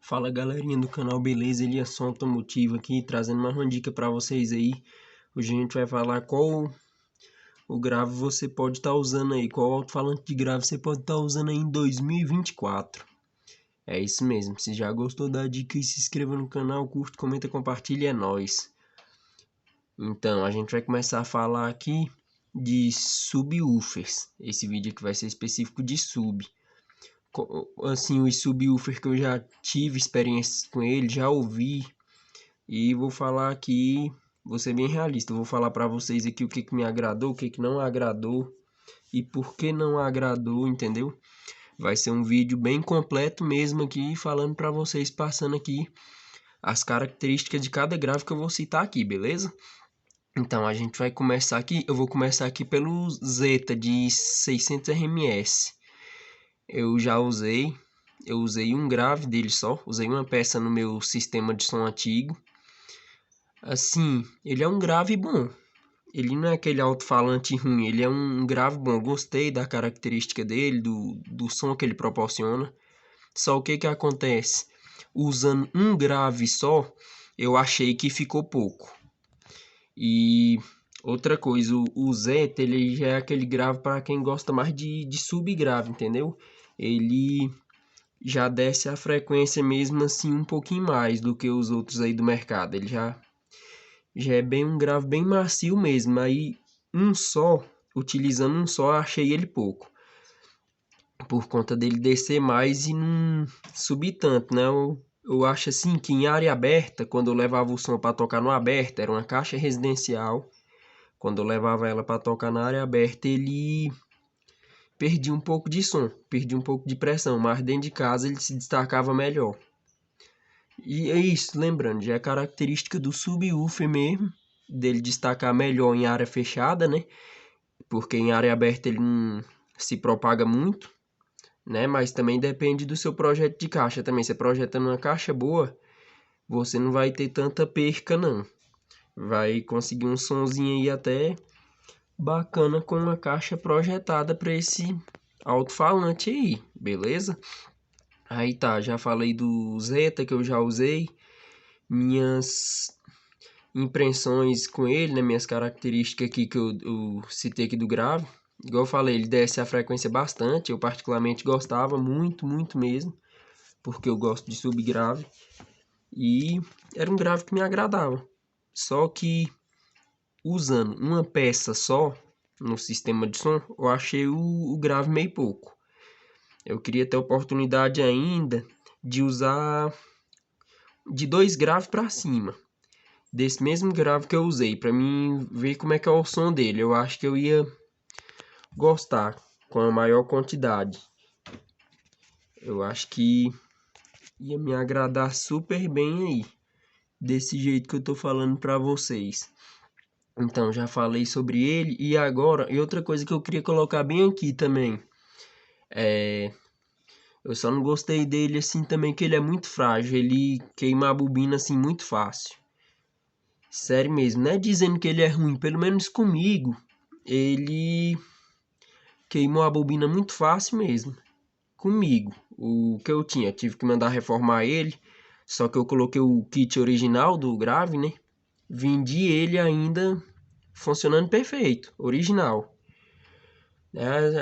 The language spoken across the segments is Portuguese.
Fala galerinha do canal, beleza? Eliasson Automotivo aqui, trazendo mais uma dica para vocês aí. Hoje a gente vai falar qual o grave você pode estar usando aí, qual alto-falante de grave você pode estar usando aí em 2024. É isso mesmo, se já gostou da dica, se inscreva no canal, curta, comenta, compartilha, é nóis. Então, a gente vai começar a falar aqui de subwoofers. Esse vídeo aqui vai ser específico de sub. Assim, os subwoofer que eu já tive experiências com ele, já ouvi, e vou falar aqui, vou ser bem realista, vou falar para vocês aqui o que me agradou, o que não agradou e por que não agradou, entendeu? Vai ser um vídeo bem completo mesmo aqui, falando para vocês, passando aqui as características de cada grave que eu vou citar aqui, beleza? Então a gente vai começar aqui, eu vou começar aqui pelo Zeta de 600 RMS. Eu usei um grave dele só, usei uma peça no meu sistema de som antigo. Assim, ele é um grave bom, ele não é aquele alto-falante ruim, ele é um grave bom, gostei da característica dele, do som que ele proporciona. Só o que acontece? Usando um grave só, eu achei que ficou pouco. E outra coisa, o Zeta, ele já é aquele grave para quem gosta mais de subgrave, entendeu? Ele já desce a frequência mesmo assim um pouquinho mais do que os outros aí do mercado. Ele já é bem um grave bem macio mesmo. Aí utilizando um só, achei ele pouco. Por conta dele descer mais e não subir tanto, né? Eu acho assim que em área aberta, quando eu levava o som para tocar no aberto, era uma caixa residencial. Quando eu levava ela para tocar na área aberta, ele perdi um pouco de som, perdi um pouco de pressão, mas dentro de casa ele se destacava melhor. E é isso, lembrando, já é característica do subwoofer mesmo, dele destacar melhor em área fechada, né? Porque em área aberta ele não se propaga muito, né? Mas também depende do seu projeto de caixa também. Se projetando uma caixa boa, você não vai ter tanta perca não. Vai conseguir um sonzinho aí até bacana com uma caixa projetada para esse alto-falante aí, beleza? Aí tá, já falei do Zeta que eu já usei, minhas impressões com ele, né, minhas características aqui que eu citei aqui do grave. Igual eu falei, ele desce a frequência bastante, eu particularmente gostava muito, muito mesmo, porque eu gosto de subgrave, e era um grave que me agradava. Só que usando uma peça só no sistema de som, eu achei o grave meio pouco. Eu queria ter a oportunidade ainda de usar de 2 graves para cima, desse mesmo grave que eu usei, para mim ver como é que é o som dele. Eu acho que eu ia gostar com a maior quantidade. Eu acho que ia me agradar super bem aí, desse jeito que eu tô falando para vocês. Então, já falei sobre ele. E agora, e outra coisa que eu queria colocar bem aqui também. Eu só não gostei dele assim também, que ele é muito frágil. Ele queima a bobina assim muito fácil. Sério mesmo, não é dizendo que ele é ruim. Pelo menos comigo, ele queimou a bobina muito fácil mesmo. Comigo, o que eu tinha, tive que mandar reformar ele. Só que eu coloquei o kit original do grave, né? Vendi ele ainda funcionando perfeito, original.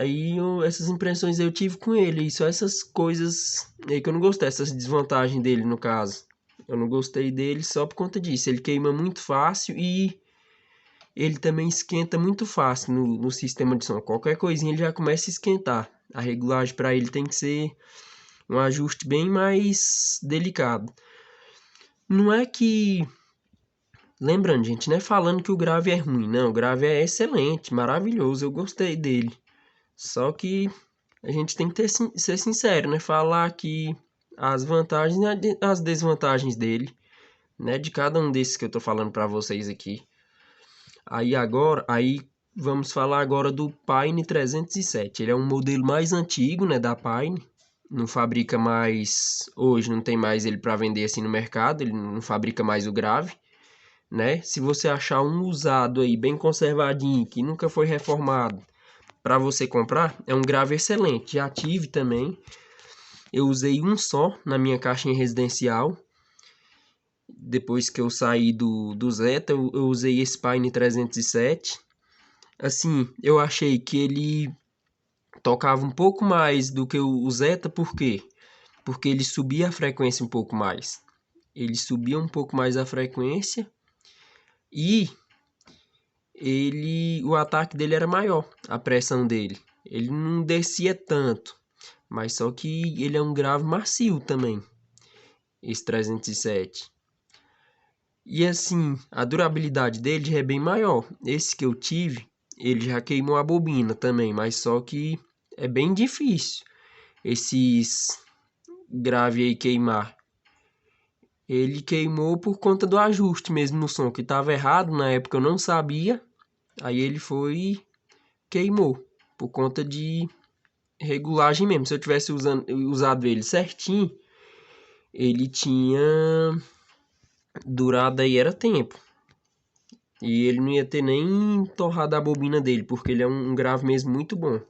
Aí essas impressões eu tive com ele, e só essas coisas aí que eu não gostei, essas desvantagens dele no caso. Eu não gostei dele só por conta disso, ele queima muito fácil e ele também esquenta muito fácil no sistema de som. Qualquer coisinha ele já começa a esquentar. A regulagem para ele tem que ser um ajuste bem mais delicado. Não é que... Lembrando, gente, não é falando que o grave é ruim, não. O grave é excelente, maravilhoso, eu gostei dele. Só que a gente tem que ser sincero, né? Falar aqui as vantagens e as desvantagens dele, né? De cada um desses que eu tô falando para vocês aqui. Aí vamos falar agora do Pine 307. Ele é um modelo mais antigo, né, da Pine. Não fabrica mais, hoje não tem mais ele para vender assim no mercado, ele não fabrica mais o grave, né? Se você achar um usado aí bem conservadinho, que nunca foi reformado, para você comprar, é um grave excelente. Já tive também. eu usei um só na minha caixa em residencial. Depois que eu saí do Zeta, eu usei esse Pine 307. Assim, eu achei que ele tocava um pouco mais do que o Zeta, por quê? Porque ele subia a frequência um pouco mais. Ele subia um pouco mais a frequência e o ataque dele era maior, a pressão dele. Ele não descia tanto, mas só que ele é um grave macio também, esse 307. E assim, a durabilidade dele já é bem maior. Esse que eu tive, ele já queimou a bobina também, mas só que é bem difícil esses grave aí queimar. Ele queimou por conta do ajuste mesmo no som, que estava errado, na época eu não sabia. Aí ele foi e queimou, por conta de regulagem mesmo. Se eu tivesse usado ele certinho, ele tinha durado aí, era tempo. E ele não ia ter nem torrado a bobina dele, porque ele é um grave mesmo muito bom.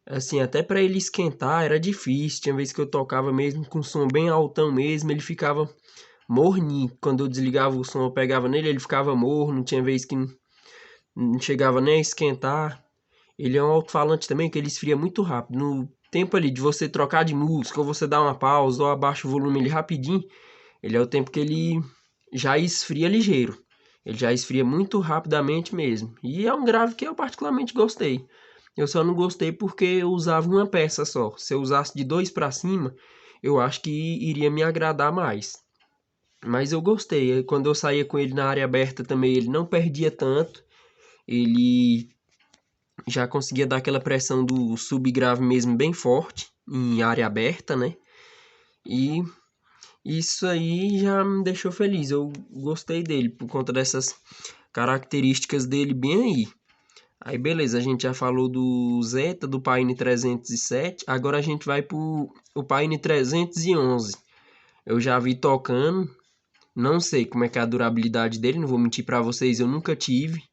Assim, até para ele esquentar era difícil. Tinha vezes que eu tocava mesmo com som bem altão mesmo, ele ficava morninho. Quando eu desligava o som, eu pegava nele, ele ficava morno. Tinha vezes que não chegava nem a esquentar. Ele é um alto-falante também que ele esfria muito rápido. No tempo ali de você trocar de música, ou você dar uma pausa, ou abaixa o volume ele rapidinho, ele é o tempo que ele já esfria ligeiro. Ele já esfria muito rapidamente mesmo. E é um grave que eu particularmente gostei. Eu só não gostei porque eu usava uma peça só. Se eu usasse de 2 para cima, eu acho que iria me agradar mais. Mas eu gostei. Quando eu saía com ele na área aberta também, ele não perdia tanto. Ele já conseguia dar aquela pressão do subgrave mesmo bem forte em área aberta, né? E isso aí já me deixou feliz. Eu gostei dele por conta dessas características dele bem aí. Aí beleza, a gente já falou do Zeta, do Pine 307. Agora a gente vai pro o Pine 311. Eu já vi tocando. Não sei como é que é a durabilidade dele, não vou mentir para vocês, eu nunca tive.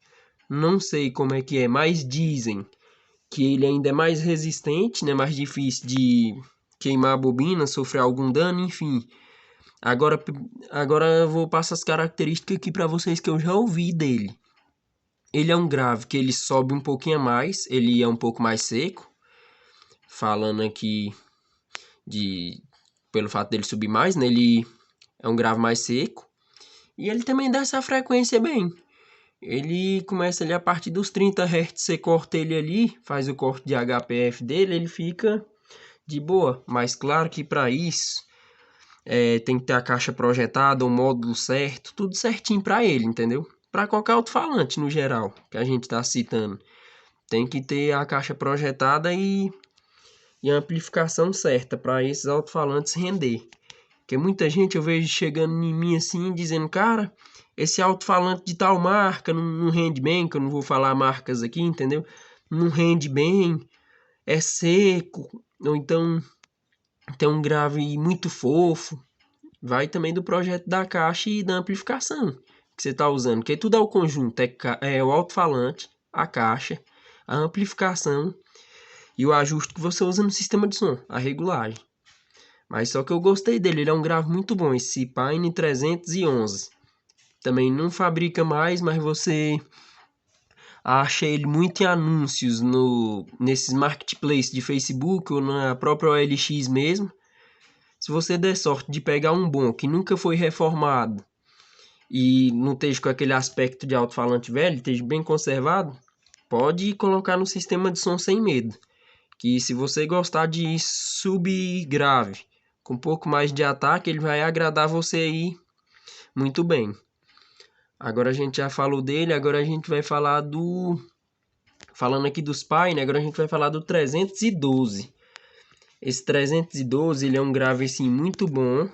Não sei como é que é, mas dizem que ele ainda é mais resistente, né? Mais difícil de queimar a bobina, sofrer algum dano, enfim. Agora, agora eu vou passar as características aqui para vocês que eu já ouvi dele. Ele é um grave que ele sobe um pouquinho a mais, ele é um pouco mais seco. Falando aqui de pelo fato dele subir mais, né? Ele é um grave mais seco. E ele também dá essa frequência bem. Ele começa ali a partir dos 30 Hz, você corta ele ali, faz o corte de HPF dele, ele fica de boa. Mas claro que para isso tem que ter a caixa projetada, o módulo certo, tudo certinho para ele, entendeu? Para qualquer alto-falante no geral que a gente está citando, tem que ter a caixa projetada e a amplificação certa para esses alto-falantes render. Porque muita gente eu vejo chegando em mim assim, dizendo, cara, esse alto-falante de tal marca não rende bem, que eu não vou falar marcas aqui, entendeu? Não rende bem, é seco, ou então tem um grave muito fofo. Vai também do projeto da caixa e da amplificação que você está usando, porque tudo é o conjunto, é o alto-falante, a caixa, a amplificação e o ajuste que você usa no sistema de som, a regulagem. Mas só que eu gostei dele, ele é um grave muito bom, esse Pine 311. Também não fabrica mais, mas você acha ele muito em anúncios nesses marketplaces de Facebook ou na própria OLX mesmo. Se você der sorte de pegar um bom que nunca foi reformado e não esteja com aquele aspecto de alto-falante velho, esteja bem conservado, pode colocar no sistema de som sem medo. Que se você gostar de subgrave, com um pouco mais de ataque, ele vai agradar você aí muito bem. Agora a gente já falou dele, agora a gente vai falar falando aqui dos Pine, agora a gente vai falar do 312. Esse 312, ele é um grave assim muito bom.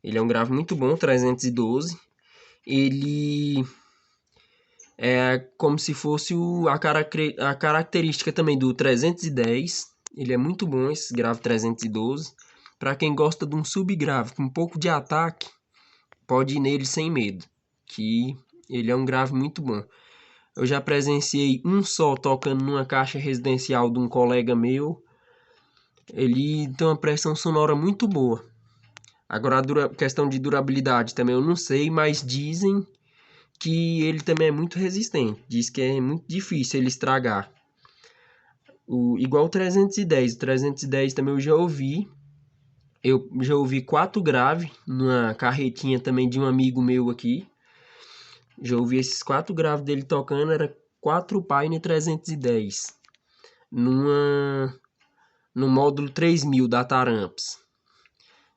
Ele é um grave muito bom, 312. Ele é como se fosse a característica também do 310. Ele é muito bom, esse grave 312. Para quem gosta de um subgrave com um pouco de ataque, pode ir nele sem medo, que ele é um grave muito bom. Eu já presenciei um só tocando numa caixa residencial de um colega meu. ele tem uma pressão sonora muito boa. Agora a questão de durabilidade também eu não sei, mas dizem que ele também é muito resistente. Diz que é muito difícil ele estragar. Igual o 310. O 310 também eu já ouvi. Eu já ouvi 4 grave numa carretinha também de um amigo meu aqui. Já ouvi esses 4 graves dele tocando, era 4 Pioneer 310. No módulo 3000 da Taramps.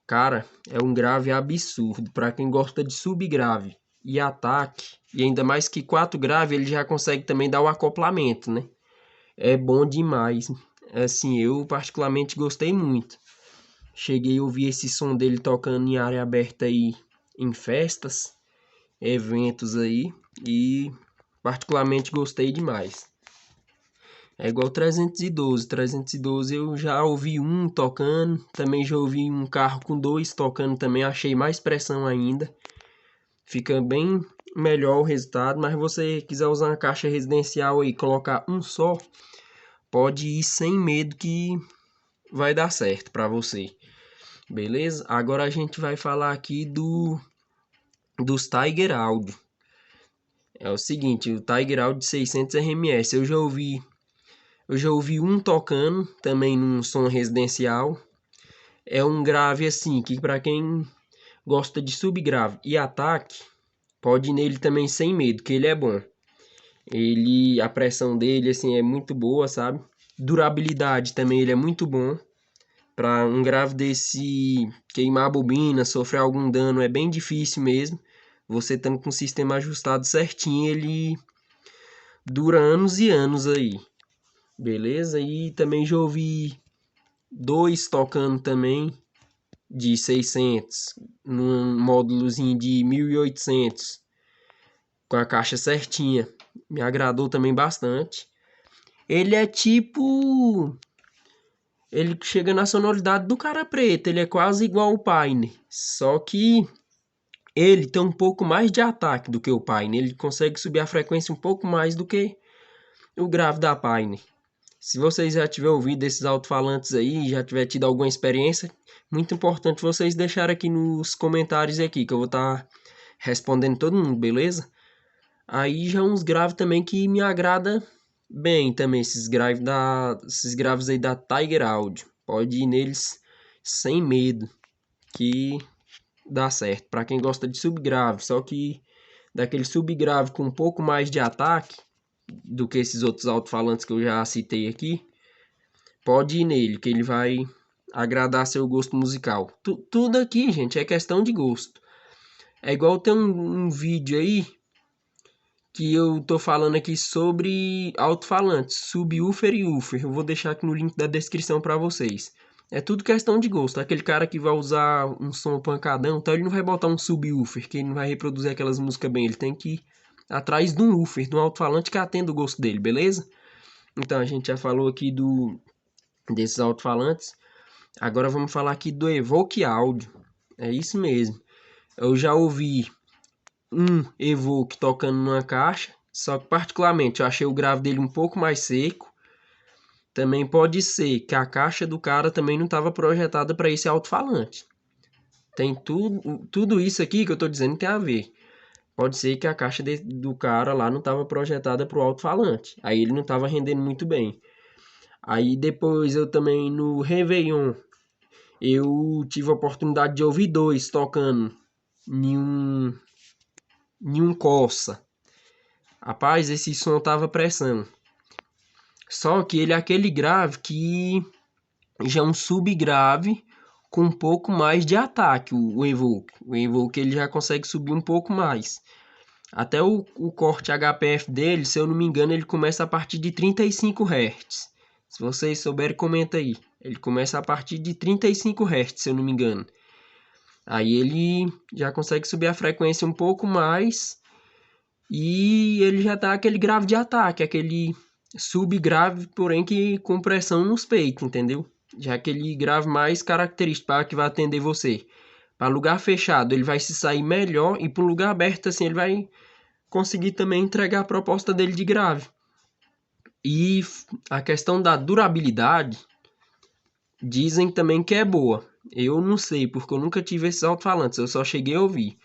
Cara, é um grave absurdo para quem gosta de subgrave e ataque. E ainda mais que 4 grave, ele já consegue também dar o acoplamento, né? É bom demais. Assim, eu particularmente gostei muito. Cheguei a ouvir esse som dele tocando em área aberta aí, em festas, eventos aí, e particularmente gostei demais. É igual 312. 312 eu já ouvi um tocando, também já ouvi um carro com 2 tocando também, achei mais pressão ainda. Fica bem melhor o resultado, mas se você quiser usar uma caixa residencial aí, colocar um só, pode ir sem medo que vai dar certo para você. Beleza? Agora a gente vai falar aqui dos Tiger Audio. É o seguinte, o Tiger Audio 600 RMS, eu já ouvi um tocando também num som residencial. É um grave assim, que para quem gosta de subgrave e ataque, pode ir nele também sem medo, que ele é bom. A pressão dele assim é muito boa, sabe? Durabilidade também ele é muito bom. Para um grave desse queimar a bobina, sofrer algum dano é bem difícil mesmo. Você estando com o sistema ajustado certinho, ele dura anos e anos aí. Beleza? E também já ouvi 2 tocando também de 600 num módulozinho de 1800 com a caixa certinha. Me agradou também bastante. Ele é tipo, ele chega na sonoridade do cara preto, ele é quase igual ao Pioneer, só que ele tem um pouco mais de ataque do que o Pioneer, ele consegue subir a frequência um pouco mais do que o grave da Pioneer. Se vocês já tiverem ouvido esses alto-falantes aí, já tiver tido alguma experiência, muito importante vocês deixarem aqui nos comentários aqui, que eu vou estar respondendo todo mundo, beleza? Aí já uns graves também que me agrada bem também, esses graves aí da Tiger Audio. Pode ir neles sem medo, que dá certo. Para quem gosta de subgrave, só que daquele subgrave com um pouco mais de ataque do que esses outros alto-falantes que eu já citei aqui, pode ir nele, que ele vai agradar seu gosto musical. Tudo aqui, gente, é questão de gosto. É igual tem um vídeo aí que eu tô falando aqui sobre alto-falantes, subwoofer e woofer. Eu vou deixar aqui no link da descrição para vocês. É tudo questão de gosto. Aquele cara que vai usar um som pancadão, então ele não vai botar um subwoofer, que ele não vai reproduzir aquelas músicas bem. Ele tem que ir atrás de um woofer, de um alto-falante que atenda o gosto dele, beleza? Então a gente já falou aqui desses alto-falantes. Agora vamos falar aqui do Evoque Audio. É isso mesmo. Eu já ouvi um Evoque tocando numa caixa, só que particularmente eu achei o grave dele um pouco mais seco. Também pode ser que a caixa do cara também não estava projetada para esse alto-falante. Tem tudo isso aqui que eu estou dizendo tem a ver. Pode ser que a caixa do cara lá não estava projetada para o alto-falante. Aí ele não estava rendendo muito bem. Aí depois eu também no Réveillon, eu tive a oportunidade de ouvir 2 tocando em um Corsa. Rapaz, esse som tava pressão. Só que ele é aquele grave que já é um subgrave com um pouco mais de ataque, o Evoque. O Evoque ele já consegue subir um pouco mais. Até o corte HPF dele, se eu não me engano, ele começa a partir de 35 Hz. Se vocês souberem, comenta aí. Ele começa a partir de 35 Hz, se eu não me engano. Aí ele já consegue subir a frequência um pouco mais. E ele já dá aquele grave de ataque, aquele subgrave, porém que com pressão nos peitos, entendeu? Já aquele grave mais característico para que vai atender você. Para lugar fechado, ele vai se sair melhor e para um lugar aberto assim, ele vai conseguir também entregar a proposta dele de grave. E a questão da durabilidade, Dizem também que é boa. Eu não sei, porque eu nunca tive esses alto-falantes, eu só cheguei a ouvir.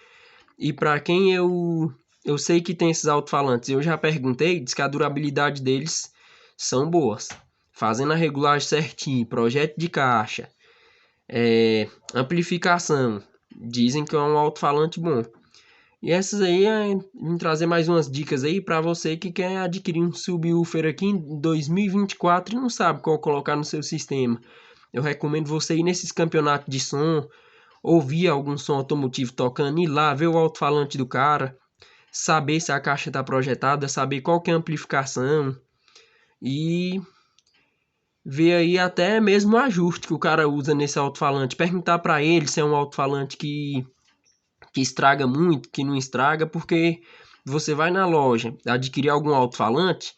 E para quem eu sei que tem esses alto-falantes, eu já perguntei, diz que a durabilidade deles são boas. Fazendo a regulagem certinho, projeto de caixa, amplificação, dizem que é um alto-falante bom. E essas aí vim trazer mais umas dicas aí para você que quer adquirir um subwoofer aqui em 2024 e não sabe qual colocar no seu sistema. Eu recomendo você ir nesses campeonatos de som, ouvir algum som automotivo tocando, ir lá, ver o alto-falante do cara, saber se a caixa está projetada, saber qual que é a amplificação e ver aí até mesmo o ajuste que o cara usa nesse alto-falante. Perguntar para ele se é um alto-falante que estraga muito, que não estraga, porque você vai na loja adquirir algum alto-falante,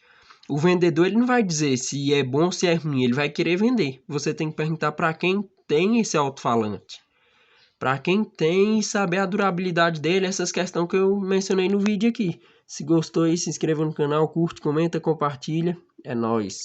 o vendedor ele não vai dizer se é bom ou se é ruim, ele vai querer vender. Você tem que perguntar para quem tem esse alto-falante. Para quem tem e saber a durabilidade dele, essas questões que eu mencionei no vídeo aqui. Se gostou aí, se inscreva no canal, curte, comenta, compartilha. É nóis.